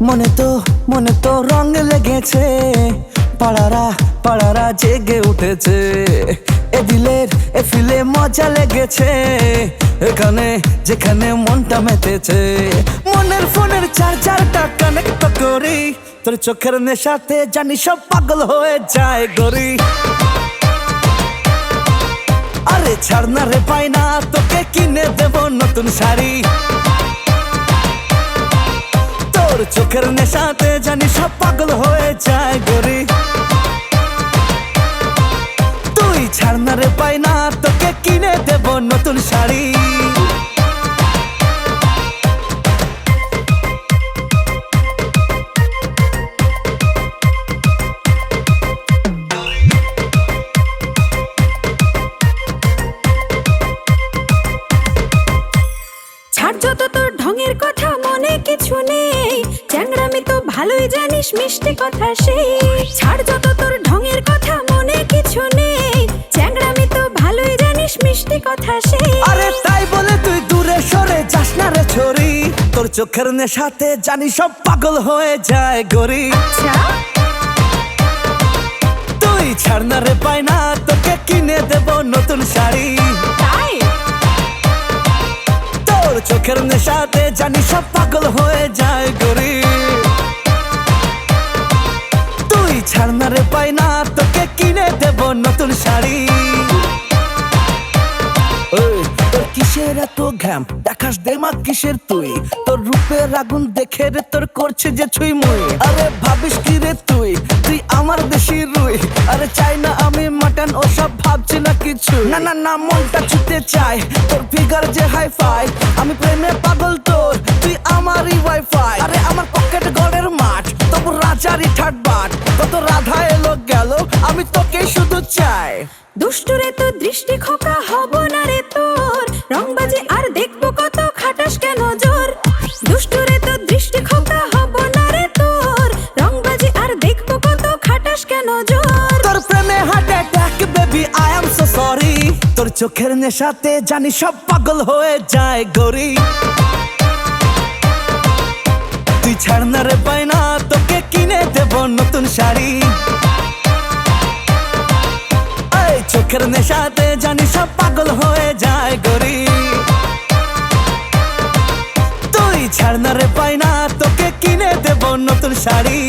মনে তো রং লেগেছে, পাড়ারা পাড়ারা জেগে উঠেছে, এ দিলের এ ফিলে মজা লেগেছে, এখানে যেখানে মনটা মেতেছে। মনের ফোনের চার্জারটা কানেক্ট করি, তোর চোখের নেশাতে জানি সব পাগল হয়ে যায় গরি। আরে ছাড় না রে পাই না, তোকে কিনে দেব নতুন শাড়ি। তোর চোখের নেশাতে জানি সব পাগল হয়ে যায় গরি। তুই ছাড় না রে পাই না, তোকে কিনে দেব নতুন শাড়ি। যত তোর ঢঙের কথা মনে কিছু নেই, চ্যাংড়ামি তো ভালোই জানিস মিষ্টি কথা সেই। ছাড় যত তোর ঢঙের কথা মনে কিছু নেই, চ্যাংড়ামি তো ভালোই জানিস মিষ্টি কথা সেই। আরে তাই বলে তুই দূরে সরে যাস না রে ছড়ি, তোর চোখের নেশাতে জানি সব পাগল হয়ে যায় গরি। আচ্ছা তুই ছাড় না রে পাই না, তোকে কিনে দেব নতুন শাড়ি। তাই তোর চোখের নেশাতে জানি সব পাগল হয়ে যায় গরি। তুই ছাড় না রে পাই না, তোকে কিনে দেব নতুন শাড়ি। তোর কিসের এত ঘ্যাম, দেখাস দেমাগ কিসের তুই, তোর রূপের আগুন দেখে রে তোর করছে যে ছুঁই মুই। আরে ভাবিস কি রে তুই, তুই আমার দেশি রুই। আরে চাই না আমি মাটন, ও সব ভাবছি না কিছু। না না না, মনটা ছুতে চাই, তোর ফিগার যে হাই ফাই। আমি প্রেমে পাগল তোর, তুই আমারই ওয়াইফাই। আরে আমার পকেট গড়ের মাঠ, তবু রাজারই ঠাট বাট। কত রাধা এলো গেল, আমি তোকে শুধু চাই। দুষ্টুরে তো দৃষ্টি খোকা হব না রে তোর, রংবাজি আর দেখবো কত খাটাস কেন জোর। দুষ্টুরে তো দৃষ্টি খোকা হব না রে তোর, রংবাজি আর দেখবো কত খাটাস কেন জোর। তোর প্রেমে heart attack baby I am so sorry, তোর চোখের নেশাতে জানি সব পাগল হয়ে যায় গরি। তুই ছাড় না রে পাই না, তোকে কিনে দেব নতুন শাড়ি। চোখের নেশাতে জানি সব পাগল হয়ে যায় গরি। তুই ছাড় না রে পাই না, তোকে কিনে দেব নতুন শাড়ি।